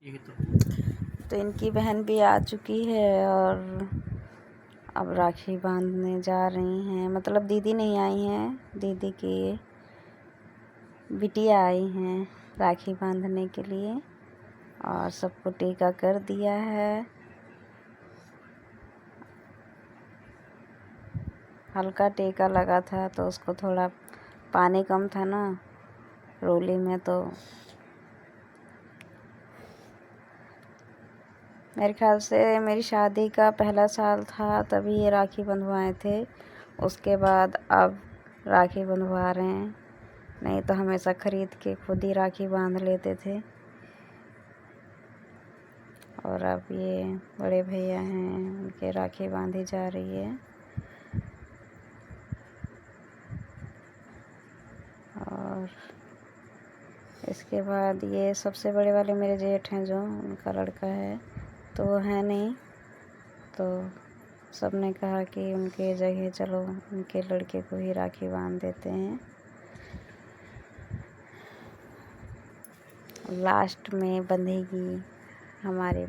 यही तो इनकी बहन भी आ चुकी है और अब राखी बांधने जा रही हैं। मतलब दीदी नहीं आई हैं, दीदी की बिटिया आई हैं राखी बांधने के लिए और सबको टीका कर दिया है। हल्का टीका लगा था तो उसको थोड़ा पानी कम था ना रोली में, तो मेरे ख्याल से मेरी शादी का पहला साल था तभी ये राखी बंधवाए थे। उसके बाद अब राखी बंधवा रहे हैं, नहीं तो हमेशा ख़रीद के खुद ही राखी बांध लेते थे। और अब ये बड़े भैया हैं, उनके राखी बांधी जा रही है। और इसके बाद ये सबसे बड़े वाले मेरे जेठ हैं, जो उनका लड़का है, तो वो है नहीं, तो सब ने कहा कि उनके जगह चलो उनके लड़के को ही राखी बांध देते हैं। लास्ट में बंधेगी हमारे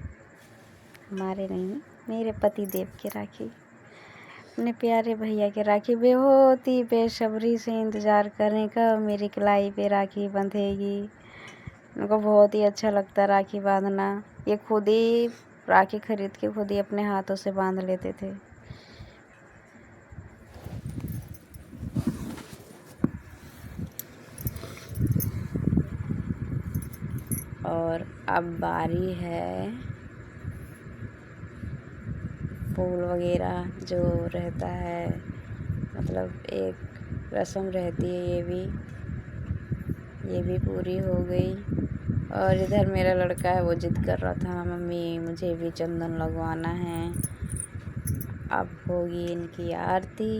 नहीं, मेरे पति देव की राखी, अपने प्यारे भैया की राखी। बहुत ही बेसब्री से इंतज़ार करें कब मेरी कलाई पे राखी बंधेगी। उनको बहुत ही अच्छा लगता राखी बांधना। ये खुद ही राखी खरीद के खुद ही अपने हाथों से बांध लेते थे। और अब बारी है फूल वगैरह जो रहता है, मतलब एक रस्म रहती है, ये भी पूरी हो गई। और इधर मेरा लड़का है, वो जिद कर रहा था मम्मी मुझे भी चंदन लगवाना है। अब होगी इनकी आरती।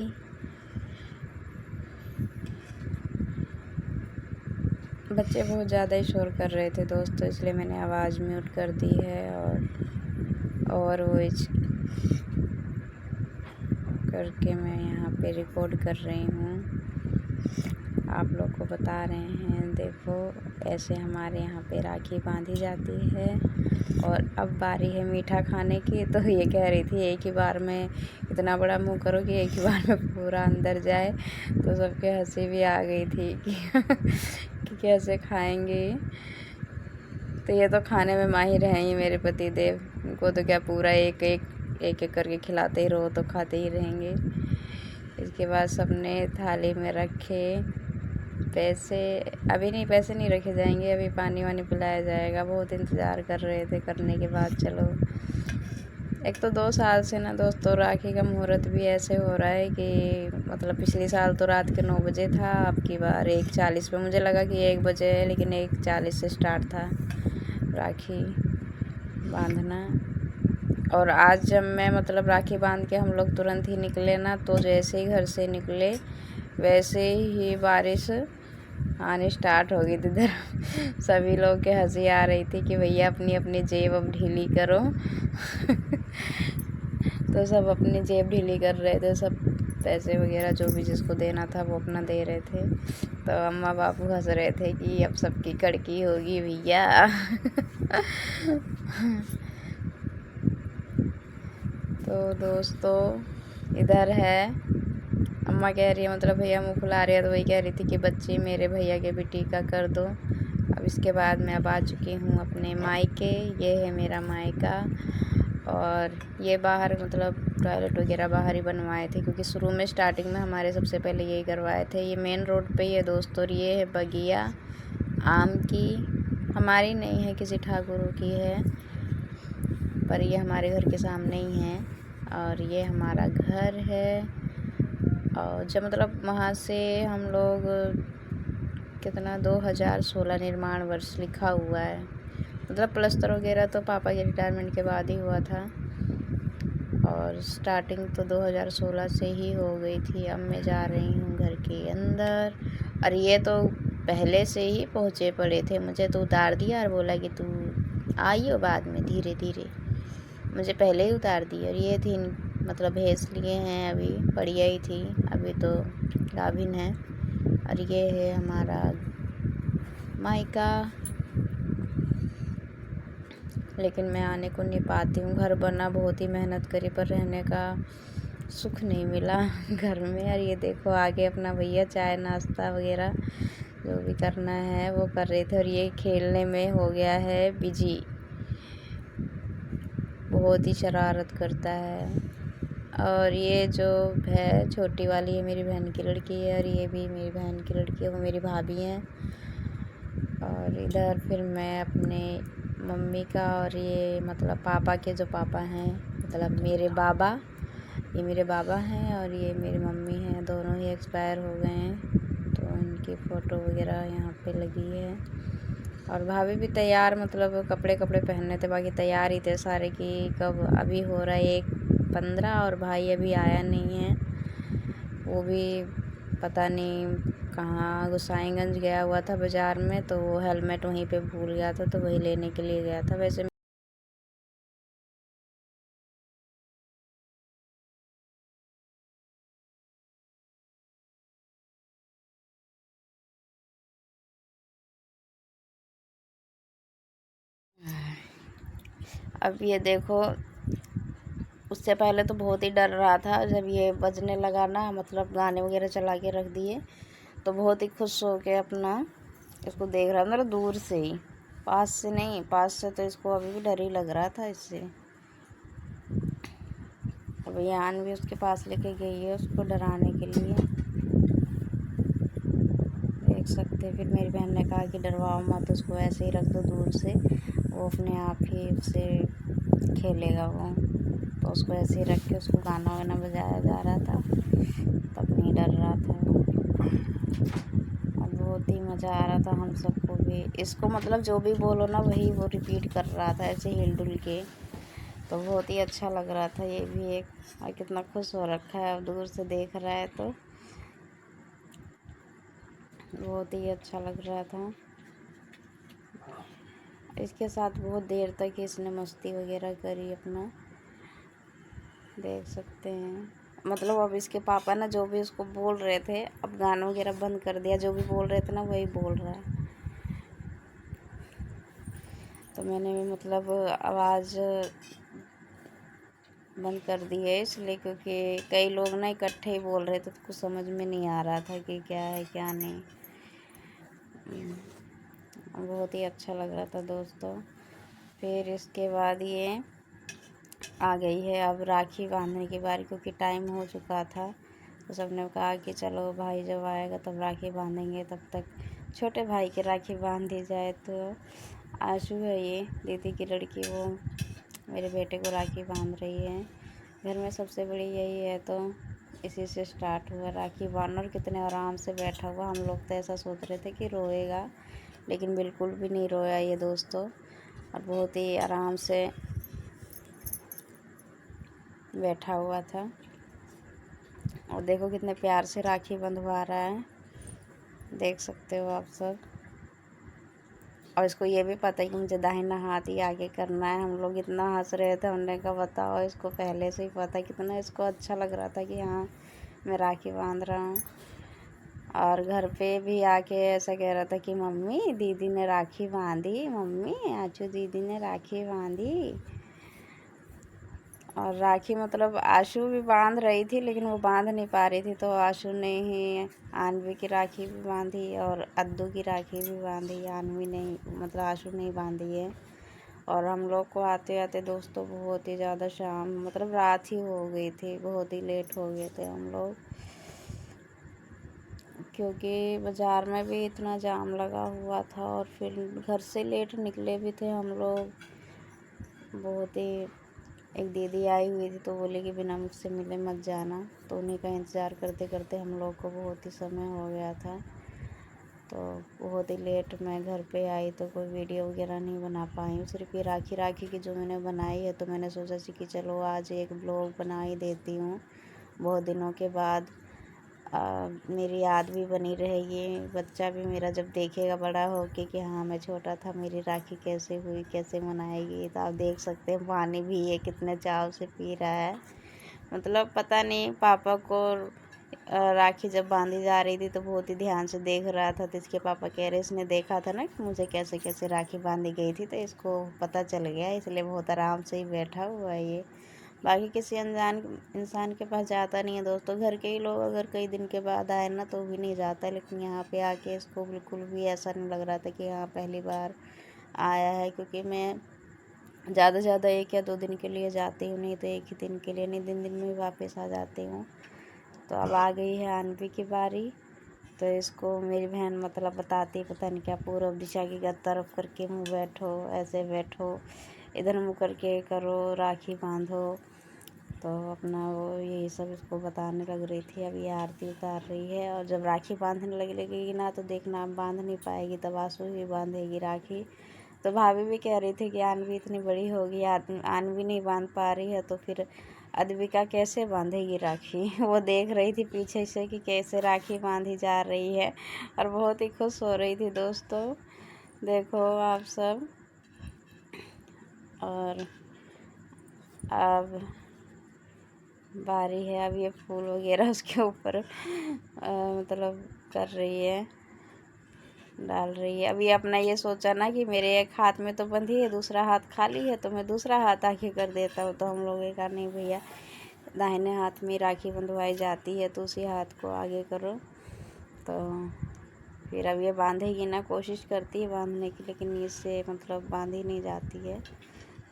बच्चे बहुत ज़्यादा ही शोर कर रहे थे दोस्तों, इसलिए मैंने आवाज़ म्यूट कर दी है और वो करके मैं यहाँ पे रिकॉर्ड कर रही हूँ, आप लोग को बता रहे हैं। देखो ऐसे हमारे यहाँ पे राखी बांधी जाती है। और अब बारी है मीठा खाने की। तो ये कह रही थी एक ही बार में इतना बड़ा मुंह करो कि एक ही बार में पूरा अंदर जाए, तो सबके हंसी भी आ गई थी कि कैसे खाएंगे। तो ये तो खाने में माहिर हैं ही मेरे पति देव, उनको तो क्या पूरा एक एक करके खिलाते ही रहो तो खाते ही रहेंगे। इसके बाद सबने थाली में रखे पैसे, अभी नहीं पैसे नहीं रखे जाएंगे, अभी पानी वानी पिलाया जाएगा। बहुत इंतज़ार कर रहे थे, करने के बाद चलो। एक तो 2 साल से ना दोस्तों राखी का मुहूर्त भी ऐसे हो रहा है कि मतलब पिछले साल तो रात के 9 बजे था, अब की बार 1:40 पे। मुझे लगा कि 1 बजे है, लेकिन 1:40 से स्टार्ट था राखी बांधना। और आज जब मैं मतलब राखी बांध के हम लोग तुरंत ही निकले ना, तो जैसे ही घर से निकले वैसे ही बारिश आने स्टार्ट हो गई थी। इधर सभी लोग के हंसी आ रही थी कि भैया अपनी अपनी जेब अब ढीली करो तो सब अपनी जेब ढीली कर रहे थे, सब पैसे वगैरह जो भी जिसको देना था वो अपना दे रहे थे। तो अम्मा बापू हंस रहे थे कि अब सबकी कड़की होगी भैया तो दोस्तों इधर है, अम्मा कह रही है मतलब भैया मुँह फुला रही है, तो वही कह रही थी कि बच्चे मेरे भैया के भी टीका कर दो। अब इसके बाद मैं अब आ चुकी हूँ अपने मायके। ये है मेरा मायका। और ये बाहर मतलब टॉयलेट वगैरह बाहर ही बनवाए थे, क्योंकि शुरू में स्टार्टिंग में हमारे सबसे पहले यही करवाए थे। ये मेन रोड पे ही है दोस्तों। और ये है बगिया आम की, हमारी नहीं है, किसी ठाकुर की है, पर ये हमारे घर के सामने ही है। और ये हमारा घर है। और जब मतलब वहाँ से हम लोग कितना 2016 निर्माण वर्ष लिखा हुआ है, मतलब प्लस्तर वगैरह तो पापा के रिटायरमेंट के बाद ही हुआ था। और स्टार्टिंग तो 2016 से ही हो गई थी। अब मैं जा रही हूँ घर के अंदर। और ये तो पहले से ही पहुँचे पड़े थे, मुझे तो उतार दिया और बोला कि तू आइयो बाद में धीरे धीरे, मुझे पहले ही उतार दी। और ये थी मतलब भैंस लिए हैं, अभी बढ़िया ही थी, अभी तो गाभिन है। और ये है हमारा मायका। लेकिन मैं आने को नहीं पाती हूँ। घर बना, बहुत ही मेहनत करी, पर रहने का सुख नहीं मिला घर में। और ये देखो आगे अपना भैया चाय नाश्ता वगैरह जो भी करना है वो कर रहे थे, और ये खेलने में हो गया है बिजी, बहुत ही शरारत करता है। और ये जो है छोटी वाली है मेरी बहन की लड़की है, और ये भी मेरी बहन की लड़की है, वो मेरी भाभी हैं। और इधर फिर मैं अपने मम्मी का, और ये मतलब पापा के जो पापा हैं, मतलब मेरे बाबा, ये मेरे बाबा हैं और ये मेरी मम्मी हैं, दोनों ही एक्सपायर हो गए हैं। तो इनकी फ़ोटो वगैरह यहाँ पे लगी है। और भाभी भी तैयार, मतलब कपड़े पहनने थे, बाकी तैयार ही थे सारे कि कब अभी हो रहा है 1:15, और भाई अभी आया नहीं है। वो भी पता नहीं कहाँ गोसाईगंज गया हुआ था बाज़ार में, तो वो हेलमेट वहीं पे भूल गया था, तो वही लेने के लिए गया था। वैसे अब ये देखो, उससे पहले तो बहुत ही डर रहा था। जब ये बजने लगा ना, मतलब गाने वगैरह चला के रख दिए, तो बहुत ही खुश हो के अपना इसको देख रहा था, मतलब दूर से ही, पास से नहीं। पास से तो इसको अभी भी डर ही लग रहा था इससे। अब यान भी उसके पास लेके गई है उसको डराने के लिए, देख सकते हैं। फिर मेरी बहन ने कहा कि डरवाओ मत, उसको ऐसे ही रख दो दूर से, वो अपने आप ही उससे खेलेगा वो। तो उसको ऐसे ही रख के उसको गाना वाना बजाया जा रहा था, तब नहीं डर रहा था वो। और बहुत ही मज़ा आ रहा था हम सबको भी। इसको मतलब जो भी बोलो ना वही वो रिपीट कर रहा था ऐसे हिल डुल के, तो बहुत ही अच्छा लग रहा था ये भी एक। और कितना खुश हो रखा है, अब दूर से देख रहा है तो बहुत ही अच्छा लग रहा था। इसके साथ बहुत देर तक इसने मस्ती वगैरह करी अपना, देख सकते हैं। मतलब अब इसके पापा ना जो भी उसको बोल रहे थे, अब गाना वगैरह बंद कर दिया, जो भी बोल रहे थे ना वही बोल रहा है। तो मैंने भी मतलब आवाज़ बंद कर दी है इसलिए, क्योंकि कई लोग ना इकट्ठे ही बोल रहे थे, तो कुछ समझ में नहीं आ रहा था कि क्या है क्या नहीं। बहुत ही अच्छा लग रहा था दोस्तों। फिर इसके बाद ये आ गई है अब राखी बांधने की बारी, क्योंकि टाइम हो चुका था। तो सबने कहा कि चलो भाई जब आएगा तब राखी बांधेंगे, तब तक छोटे भाई की राखी बांध दी जाए। तो आशु है ये दीदी की लड़की, वो मेरे बेटे को राखी बांध रही है। घर में सबसे बड़ी यही है, तो इसी से स्टार्ट हुआ राखी बांधना। और कितने आराम से बैठा हुआ, हम लोग तो ऐसा सोच रहे थे कि रोएगा, लेकिन बिल्कुल भी नहीं रोया ये दोस्तों। और बहुत ही आराम से बैठा हुआ था। और देखो कितने प्यार से राखी बंधवा रहा है, देख सकते हो आप सब। और इसको ये भी पता है कि मुझे दाहिना हाथ ही आगे करना है। हम लोग इतना हंस रहे थे, हमने कहा बताओ, इसको पहले से ही पता, कितना इसको अच्छा लग रहा था कि हाँ मैं राखी बांध रहा हूँ। और घर पे भी आके ऐसा कह रहा था कि मम्मी दीदी ने राखी बांधी, मम्मी आचू दीदी ने राखी बांधी। और राखी मतलब आशु भी बांध रही थी, लेकिन वो बांध नहीं पा रही थी, तो आशु ने ही आनवी की राखी भी बांधी और अद्दू की राखी भी बांधी। आनवी नहीं, मतलब आशु नहीं बांधी है। और हम लोग को आते आते दोस्तों बहुत ही ज़्यादा शाम, मतलब रात ही हो गई थी, बहुत ही लेट हो गए थे हम लोग, क्योंकि बाज़ार में भी इतना जाम लगा हुआ था। और फिर घर से लेट निकले भी थे हम लोग, बहुत ही। एक दीदी आई हुई थी तो बोली कि बिना मुझसे मिले मत जाना, तो उन्हीं का इंतज़ार करते करते हम लोग को बहुत ही समय हो गया था। तो बहुत ही लेट मैं घर पे आई, तो कोई वीडियो वगैरह नहीं बना पाई हूँ। सिर्फ ये राखी की जो मैंने बनाई है, तो मैंने सोचा कि चलो आज एक ब्लॉग बना ही देती हूँ बहुत दिनों के बाद। मेरी याद भी बनी रहेगी, बच्चा भी मेरा जब देखेगा बड़ा हो के कि हाँ मैं छोटा था, मेरी राखी कैसे हुई, कैसे मनाएगी। तो आप देख सकते हैं पानी भी ये कितने चाव से पी रहा है। मतलब पता नहीं पापा को राखी जब बांधी जा रही थी तो बहुत ही ध्यान से देख रहा था। तो इसके पापा कह रहे इसने देखा था ना कि मुझे कैसे कैसे राखी बांधी गई थी, तो इसको पता चल गया, इसलिए बहुत आराम से ही बैठा हुआ है ये। बाकी किसी अनजान इंसान के पास जाता नहीं है दोस्तों। घर के ही लोग अगर कई दिन के बाद आए ना तो भी नहीं जाता, लेकिन यहाँ पे आके इसको बिल्कुल भी ऐसा नहीं लग रहा था कि हाँ पहली बार आया है। क्योंकि मैं ज़्यादा से ज़्यादा 1 या 2 दिन के लिए जाती हूँ, नहीं तो 1 ही दिन के लिए, नहीं दिन में वापस आ जाती हूँ। तो अब आ गई है अनवी की बारी। तो इसको मेरी बहन मतलब बताती पता नहीं क्या, पूरब दिशा की तरफ करके मुँह बैठो, ऐसे बैठो, इधर मुँह करके करो, राखी बांधो। तो अपना वो यही सब इसको बताने लग रही थी। अभी आरती उतार रही है, और जब राखी बांधने लगेगी ना तो देखना बांध नहीं पाएगी, तब आंसू ही बांधेगी राखी। तो भाभी भी कह रही थी कि आनवी इतनी बड़ी होगी, आनवी नहीं बांध पा रही है तो फिर अद्विका कैसे बांधेगी राखी। वो देख रही थी पीछे से कि कैसे राखी बांधी जा रही है, और बहुत ही खुश हो रही थी दोस्तों, देखो आप सब। और अब बारी है, अब ये फूल वगैरह उसके ऊपर मतलब कर रही है, डाल रही है। अभी अपना ये सोचा ना कि मेरे एक हाथ में तो बंधी है, दूसरा हाथ खाली है, तो मैं दूसरा हाथ आगे कर देता हूँ। तो हम लोग कहा नहीं भैया, दाहिने हाथ में राखी बंधवाई जाती है तो उसी हाथ को आगे करो। तो फिर अब ये बांधेगी ना, कोशिश करती है बांधने की, लेकिन इससे मतलब बांधी नहीं जाती है।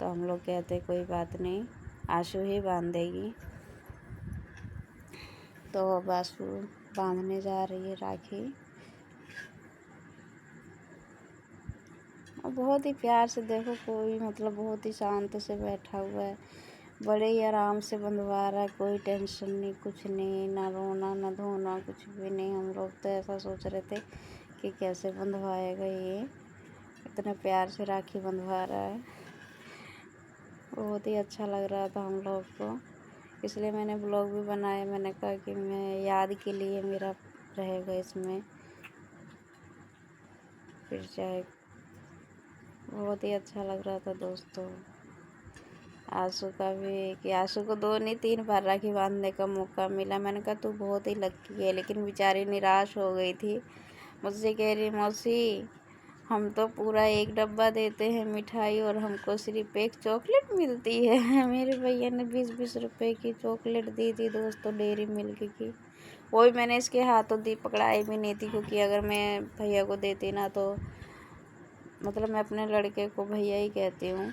तो हम लोग कहते कोई बात नहीं, आशु ही बांध देगी। तो अब आशु बांधने जा रही है राखी, और बहुत ही प्यार से, देखो कोई मतलब बहुत ही शांत से बैठा हुआ है, बड़े ही आराम से बंधवा रहा है, कोई टेंशन नहीं, कुछ नहीं, ना रोना ना धोना, कुछ भी नहीं। हम लोग तो ऐसा सोच रहे थे कि कैसे बंधवाएगा ये, इतना प्यार से राखी बंधवा रहा है। बहुत ही अच्छा लग रहा था हम लोग को, इसलिए मैंने ब्लॉग भी बनाया। मैंने कहा कि मैं याद के लिए मेरा रहेगा इसमें, फिर चाहे बहुत ही अच्छा लग रहा था दोस्तों। आशु का भी, कि आशु को 2 नहीं 3 बार राखी बांधने का मौका मिला। मैंने कहा तू बहुत ही लक्की है, लेकिन बेचारी निराश हो गई थी। मुझसे कह रही मौसी हम तो पूरा 1 डब्बा देते हैं मिठाई और हमको सिर्फ 1 चॉकलेट मिलती है। मेरे भैया ने 20-20 रुपए की चॉकलेट दी थी दोस्तों, डेयरी मिल्क की। वो भी मैंने इसके हाथों दी, पकड़ाई भी नहीं थी, क्योंकि अगर मैं भैया को देती ना तो मतलब मैं अपने लड़के को भैया ही कहती हूँ,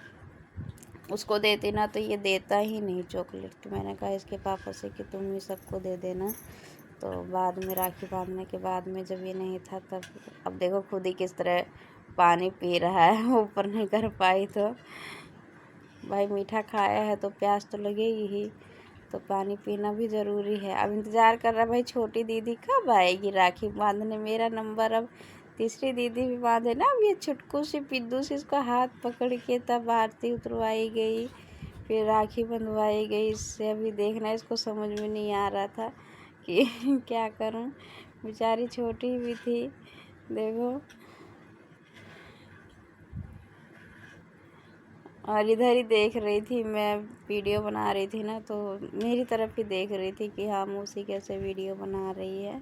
उसको देती ना तो ये देता ही नहीं चॉकलेट। तो मैंने कहा इसके पापा से कि तुम ही सबको दे देना। तो बाद में राखी बांधने के बाद में जब ये नहीं था तब, अब देखो खुद ही किस तरह पानी पी रहा है, ऊपर नहीं कर पाई। तो भाई मीठा खाया है तो प्यास तो लगेगी ही, तो पानी पीना भी ज़रूरी है। अब इंतज़ार कर रहा भाई छोटी दीदी कब आएगी राखी बांधने, मेरा नंबर। अब तीसरी दीदी भी बांधे ना, अब ये छुटकू सी पिद्दू सी इसका हाथ पकड़ के तब आरती उतरवाई गई, फिर राखी बंधवाई गई। इससे अभी देखना इसको समझ में नहीं आ रहा था कि क्या करूं, बेचारी छोटी भी थी, देखो। और इधर ही देख रही थी, मैं वीडियो बना रही थी ना, तो मेरी तरफ ही देख रही थी कि हाँ मौसी कैसे वीडियो बना रही है।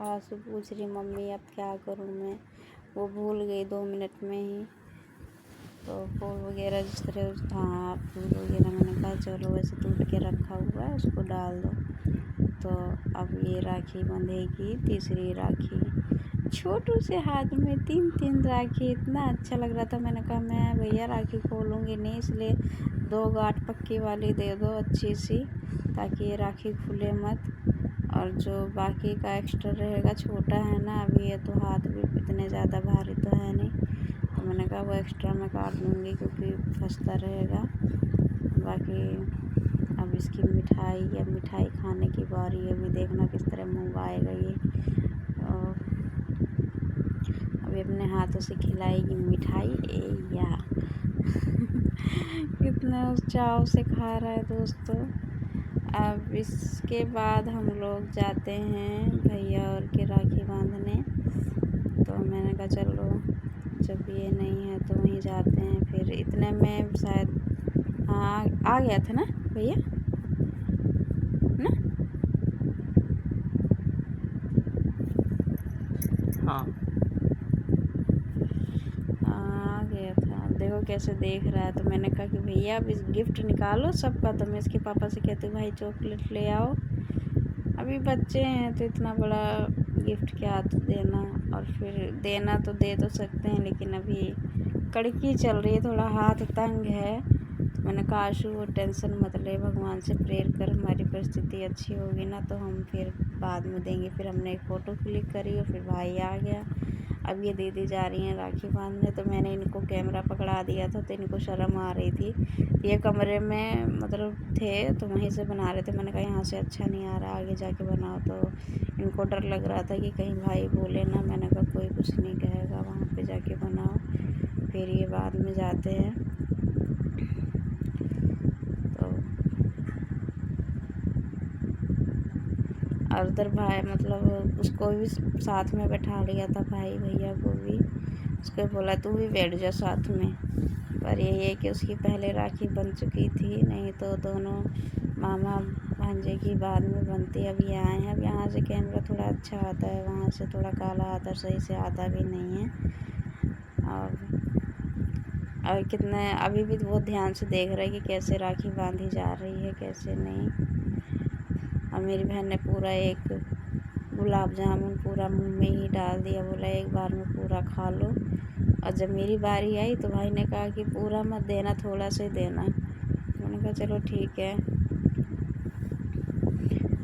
आंसू पूछ रही मम्मी अब क्या करूँ मैं, वो भूल गई 2 मिनट में ही। तो फूल वगैरह जिस तरह, हाँ फूल वगैरह मैंने कहा चलो वैसे टूट के रखा हुआ है उसको डाल दो। तो अब ये राखी बंधेगी, तीसरी राखी, छोटू से हाथ में 3-3 राखी, इतना अच्छा लग रहा था। मैंने कहा मैं भैया राखी खोलूँगी नहीं, इसलिए 2 गांठ पक्की वाली दे दो अच्छी सी, ताकि ये राखी खुले मत। और जो बाकी का एक्स्ट्रा रहेगा, छोटा है ना अभी ये, तो हाथ भी इतने ज़्यादा भारी तो है नहीं, तो मैंने कहा वो एक्स्ट्रा मैं काट लूँगी क्योंकि फंसता रहेगा। बाकी अब इसकी मिठाई, या मिठाई खाने की बारी है, अभी देखना किस तरह मुँह आएगा ये। और अभी अपने हाथों से खिलाएगी मिठाई, या कितना चाव से खा रहा है दोस्तों। अब इसके बाद हम लोग जाते हैं भैया और के राखी बांधने। तो मैंने कहा चलो जब ये नहीं है तो वहीं जाते हैं। फिर इतने में शायद हाँ आ गया था ना भैया ना। हाँ आ गया था। देखो कैसे देख रहा है। तो मैंने कहा कि भैया अब इस गिफ्ट निकालो सबका। तो मैं इसके पापा से कहती हूँ भाई चॉकलेट ले आओ। अभी बच्चे हैं तो इतना बड़ा गिफ्ट क्या तो देना। और फिर देना तो दे तो सकते हैं, लेकिन अभी कड़की चल रही है, थोड़ा हाथ तंग है। तो मैंने कहा आशु वो टेंशन मत ले, भगवान से प्रेयर कर, हमारी परिस्थिति अच्छी होगी ना तो हम फिर बाद में देंगे। फिर हमने एक फ़ोटो क्लिक करी और फिर भाई आ गया। अब ये दीदी जा रही हैं राखी बांधने। तो मैंने इनको कैमरा पकड़ा दिया था तो इनको शर्म आ रही थी। ये कमरे में मतलब थे तो वहीं से बना रहे थे। मैंने कहा यहाँ से अच्छा नहीं आ रहा, आगे जाके बनाओ। तो इनको डर लग रहा था कि कहीं भाई बोले ना। मैंने कहा कोई कुछ नहीं कहेगा, वहाँ पे जाके बनाओ। फिर ये बाद में जाते हैं। तो और उधर भाई मतलब उसको भी साथ में बैठा लिया था, भाई भैया को भी। उसको बोला तू भी बैठ जा साथ में। पर यही है कि उसकी पहले राखी बन चुकी थी, नहीं तो दोनों मामा भांजे की बाद में बनती। अब ये आए हैं। अब यहाँ से कैमरा थोड़ा अच्छा आता है, वहाँ से थोड़ा काला आता है, सही से आता भी नहीं है। और कितने अभी भी बहुत ध्यान से देख रहे हैं कि कैसे राखी बांधी जा रही है कैसे नहीं। और मेरी बहन ने पूरा एक गुलाब जामुन पूरा मुंह में ही डाल दिया, बोला एक बार में पूरा खा लो। और जब मेरी बारी आई तो भाई ने कहा कि पूरा मत देना, थोड़ा सा देना। मैंने कहा चलो ठीक है।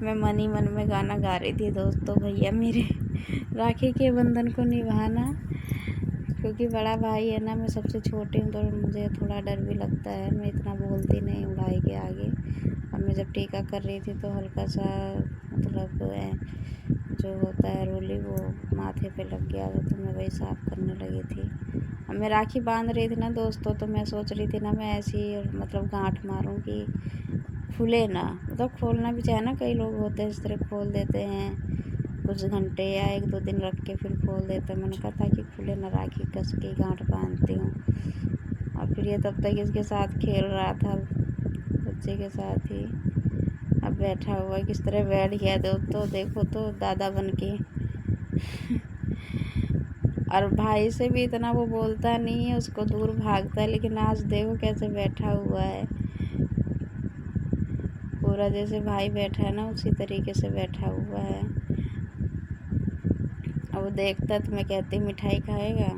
मैं मन ही मन में गाना गा रही थी दोस्तों, भैया मेरे राखी के बंधन को निभाना। क्योंकि बड़ा भाई है ना, मैं सबसे छोटी हूँ तो मुझे थोड़ा डर भी लगता है। मैं इतना बोलती नहीं हूँ भाई के आगे। और मैं जब टीका कर रही थी तो हल्का सा मतलब जो होता है रोली वो माथे पे लग गया तो मैं वही साफ़ करने लगी थी। अब मैं राखी बांध रही थी ना दोस्तों, तो मैं सोच रही थी ना मैं ऐसी मतलब गांठ मारूं कि खुले ना। मतलब खोलना भी चाहे ना, कई लोग होते हैं इस तरह खोल देते हैं कुछ घंटे या एक दो दिन रख के फिर खोल देते हैं। मैंने कहा ताकि खुले ना, राखी कस के गांठ बांधती हूँ। और फिर ये तब तक इसके साथ खेल रहा था, बच्चे के साथ ही। अब बैठा हुआ किस तरह बैठ गया दोस्तों, देखो तो दादा बन के। और भाई से भी इतना वो बोलता नहीं है, उसको दूर भागता है। लेकिन आज देखो कैसे बैठा हुआ है, पूरा जैसे भाई बैठा है ना उसी तरीके से बैठा हुआ है। अब वो देखता तो मैं कहती मिठाई खाएगा।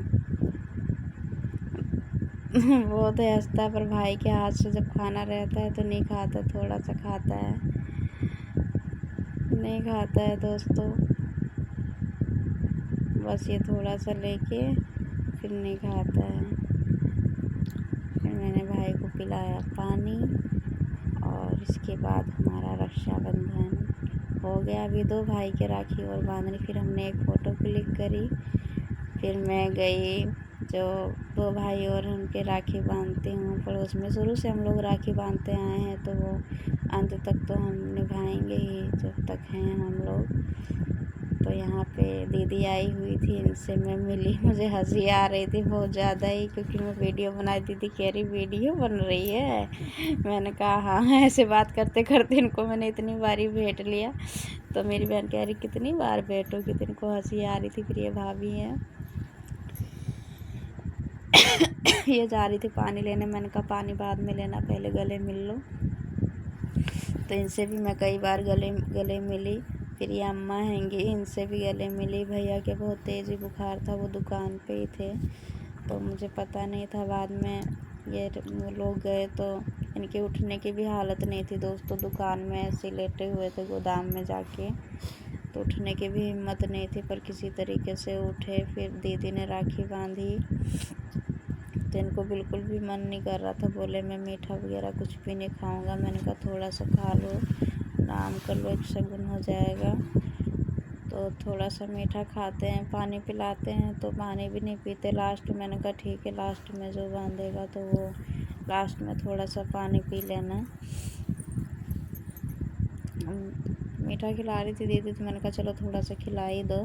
बहुत हंसता, पर भाई के हाथ से जब खाना रहता है तो नहीं खाता, थोड़ा सा खाता है, नहीं खाता है दोस्तों। बस ये थोड़ा सा लेके फिर नहीं खाता है। फिर मैंने भाई को पिलाया पानी और इसके बाद हमारा रक्षाबंधन हो गया। अभी दो भाई के राखी और बांधनी। फिर हमने एक फ़ोटो क्लिक करी। फिर मैं गई, जो दो भाई और उनके राखी बांधती हूँ पड़ोस में। शुरू से हम लोग राखी बांधते आए हैं तो वो अंत तक तो हम निभाएंगे ही जब तक हैं हम लोग। तो यहाँ पे दीदी आई हुई थी, इनसे मैं मिली। मुझे हंसी आ रही थी बहुत ज़्यादा ही, क्योंकि मैं वीडियो बनाई। दीदी कह रही वीडियो बन रही है। मैंने कहा हाँ। ऐसे बात करते करते इनको मैंने इतनी बारी भेंट लिया। तो मेरी बहन कह रही कितनी बार भेंटोगी, तो इनको हंसी आ रही थी। फिर ये भाभी है ये जा रही थी पानी लेने। मैंने कहा पानी बाद में लेना, पहले गले मिल लो। तो इनसे भी मैं कई बार गले मिली। फिर ये अम्मा हैंगी, इनसे भी गले मिली। भैया के बहुत तेज़ी बुखार था, वो दुकान पे ही थे तो मुझे पता नहीं था। बाद में ये लोग गए तो इनके उठने की भी हालत नहीं थी दोस्तों। दुकान में ऐसे लेटे हुए थे गोदाम में जाके, तो उठने की भी हिम्मत नहीं थी, पर किसी तरीके से उठे। फिर दीदी ने राखी बांधी तो इनको बिल्कुल भी मन नहीं कर रहा था। बोले मैं मीठा वगैरह कुछ भी नहीं खाऊंगा। मैंने कहा थोड़ा सा खा लो, आराम कर लो, एक शगुन हो जाएगा। तो थोड़ा सा मीठा खाते हैं, पानी पिलाते हैं तो पानी भी नहीं पीते। लास्ट मैंने कहा ठीक है, लास्ट में जो बांधेगा तो वो लास्ट में थोड़ा सा पानी पी लेना। मीठा खिला रही थी दीदी तो मैंने कहा चलो थोड़ा सा खिला ही दो।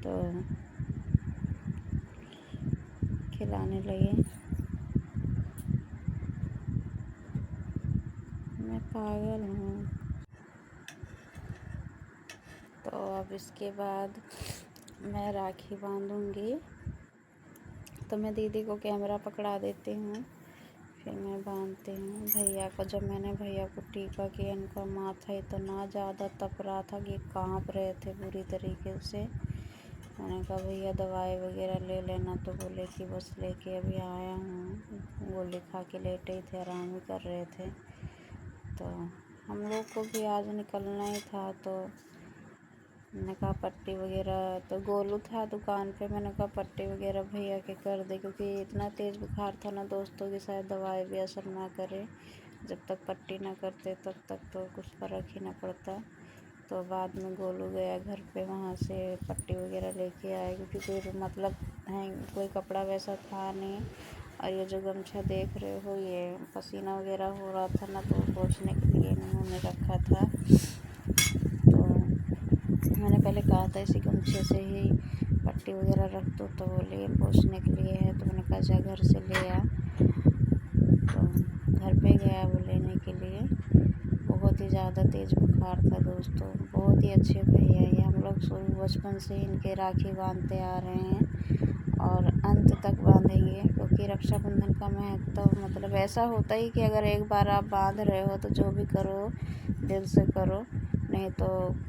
तो खिलाने लगे। मैं पागल हूँ। तो अब इसके बाद मैं राखी बांधूँगी। तो मैं दीदी को कैमरा पकड़ा देती हूँ, फिर मैं बांधती हूँ। भैया को जब मैंने भैया को टीका किया, इनका माथा इतना ज़्यादा तप रहा था कि काँप रहे थे बुरी तरीके से। मैंने कहा भैया दवाई वगैरह ले लेना, तो बोले कि बस लेके अभी आया हूँ। गोली खा के लेटे ही थे, आराम ही कर रहे थे। तो हम लोग को भी आज निकलना ही था, तो मैंने कहा पट्टी वगैरह, तो गोलू था दुकान पे। मैंने कहा पट्टी वगैरह भैया के कर दे, क्योंकि इतना तेज़ बुखार था ना दोस्तों कि शायद दवाई भी असर ना करे। जब तक पट्टी ना करते तब तक तो कुछ फ़र्क ही ना पड़ता। तो बाद में गोलू गया घर पे, वहाँ से पट्टी वगैरह लेके आए, क्योंकि कोई मतलब है कोई कपड़ा वैसा था नहीं। और ये जो गमछा देख रहे हो, ये पसीना वगैरह हो रहा था ना, तो पोंछने के लिए इन्होंने रखा था। तो मैंने पहले कहा था इसी गमछे से ही पट्टी वगैरह रख दो, तो बोले ये पोंछने के लिए है। तो मैंने कहा जा घर से ले आ। तो घर पे गया वो लेने के लिए। बहुत ही ज़्यादा तेज़ बुखार था दोस्तों। बहुत ही अच्छे भैया ये, हम लोग शुरू बचपन से इनके राखी बांधते आ रहे हैं और अंत तक बांधेंगे, क्योंकि रक्षाबंधन का महत्व मतलब ऐसा होता ही कि अगर एक बार आप बांध रहे हो तो जो भी करो दिल से करो, नहीं तो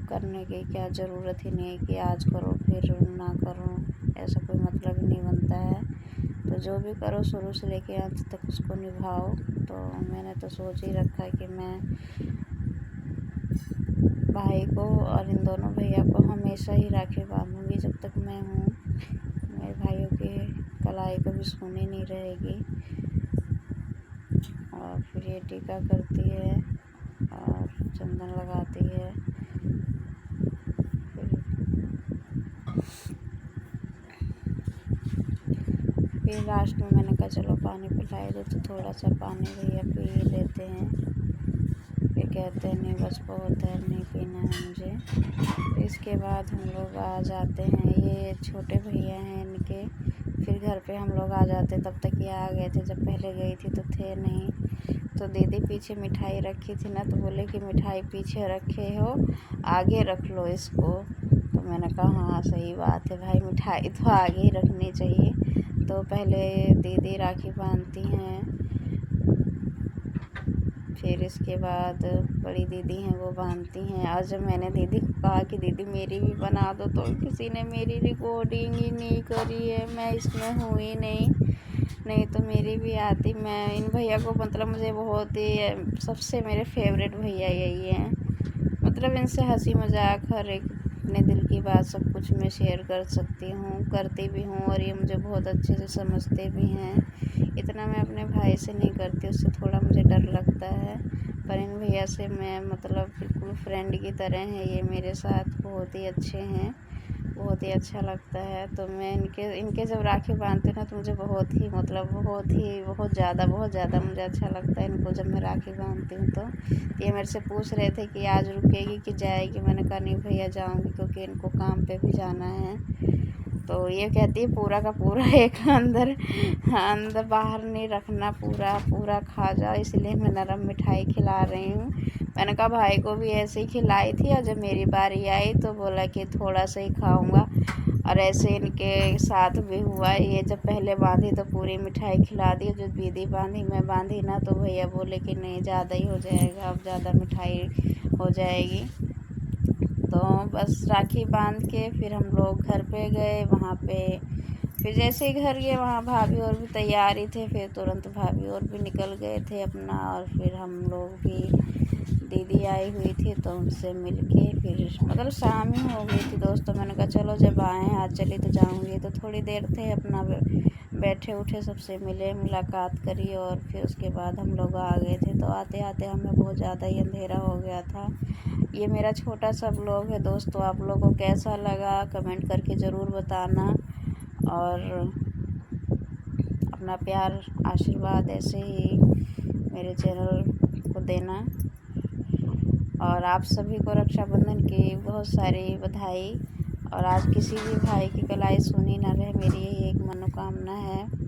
करने की क्या ज़रूरत ही नहीं है कि आज करो फिर ना करो, ऐसा कोई मतलब ही नहीं बनता है। तो जो भी करो शुरू से लेके अंत तक उसको निभाओ। तो मैंने तो सोच ही रखा है कि मैं भाई को और इन दोनों भैया को हमेशा ही राखी बांधूँगी जब तक मैं हूँ। मेरे भाइयों की कलाई कभी सूनी नहीं रहेगी। और फिर ये टीका करती है और चंदन लगाती है। फिर लास्ट में मैंने कहा चलो पानी पिलाई दो, तो थोड़ा सा पानी भैया पी लेते हैं। फिर कहते हैं नहीं बस बहुत है, नहीं पीना है मुझे। इसके बाद हम लोग आ जाते हैं, ये छोटे भैया हैं इनके। फिर घर पे हम लोग आ जाते, तब तक ये आ गए थे। जब पहले गई थी तो थे नहीं। तो दीदी पीछे मिठाई रखी थी ना, तो बोले कि मिठाई पीछे रखे हो, आगे रख लो इसको। तो मैंने कहा हाँ सही बात है भाई, मिठाई तो आगे ही रखनी चाहिए। तो पहले दीदी राखी बांधती हैं, फिर इसके बाद बड़ी दीदी हैं वो बांधती हैं। और जब मैंने दीदी को कहा कि दीदी मेरी भी बना दो, तो किसी ने मेरी रिकॉर्डिंग ही नहीं करी है। मैं इसमें हूँ ही नहीं तो मेरी भी आती। मैं इन भैया को मतलब मुझे बहुत ही सबसे मेरे फेवरेट भैया यही हैं। मतलब इनसे हंसी मजाक हर एक अपने दिल की बात सब कुछ मैं शेयर कर सकती हूँ, करती भी हूँ। और ये मुझे बहुत अच्छे से समझते भी हैं। इतना मैं अपने भाई से नहीं करती, उससे थोड़ा मुझे डर लगता है। पर इन भैया से मैं मतलब बिल्कुल फ्रेंड की तरह हैं। ये मेरे साथ बहुत ही अच्छे हैं, बहुत ही अच्छा लगता है। तो मैं इनके जब राखी बांधती हूँ ना, तो मुझे बहुत ही मतलब बहुत ज़्यादा मुझे अच्छा लगता है इनको जब मैं राखी बांधती हूँ। तो ये मेरे से पूछ रहे थे कि आज रुकेगी कि जाएगी। मैंने कहा नहीं भैया जाऊँगी, क्योंकि इनको काम पे भी जाना है। तो ये कहती है पूरा का पूरा एक अंदर बाहर नहीं रखना, पूरा खा जाओ, इसलिए मैं नरम मिठाई खिला रही हूँ। मैंने कहा भाई को भी ऐसे ही खिलाई थी, और जब मेरी बारी आई तो बोला कि थोड़ा सा ही खाऊंगा। और ऐसे इनके साथ भी हुआ। ये जब पहले बांधी तो पूरी मिठाई खिला दी, जो दीदी बांधी मैं बांधी ना, तो भैया बोले कि नहीं ज़्यादा ही हो जाएगा, अब ज़्यादा मिठाई हो जाएगी। तो बस राखी बांध के फिर हम लोग घर पे गए। वहाँ पे फिर जैसे ही घर गए, वहाँ भाभी और भी तैयार ही थे। फिर तुरंत भाभी और भी निकल गए थे अपना। और फिर हम लोग भी, दीदी आई हुई थी तो उनसे मिल के फिर मतलब शाम ही हो गई थी दोस्तों। मैंने कहा चलो जब आए हैं आज चली तो जाऊँगी। तो थोड़ी देर थे अपना बैठे उठे, सबसे मिले, मुलाकात करी, और फिर उसके बाद हम लोग आ गए थे। तो आते आते हमें बहुत ज़्यादा ही अंधेरा हो गया था। ये मेरा छोटा सा ब्लॉग है दोस्तों, आप लोगों को कैसा लगा कमेंट करके ज़रूर बताना। और अपना प्यार आशीर्वाद ऐसे ही मेरे चैनल को देना। और आप सभी को रक्षाबंधन की बहुत सारी बधाई। और आज किसी भी भाई की कलाई सुनी न रहे, मेरी यही एक मनोकामना है।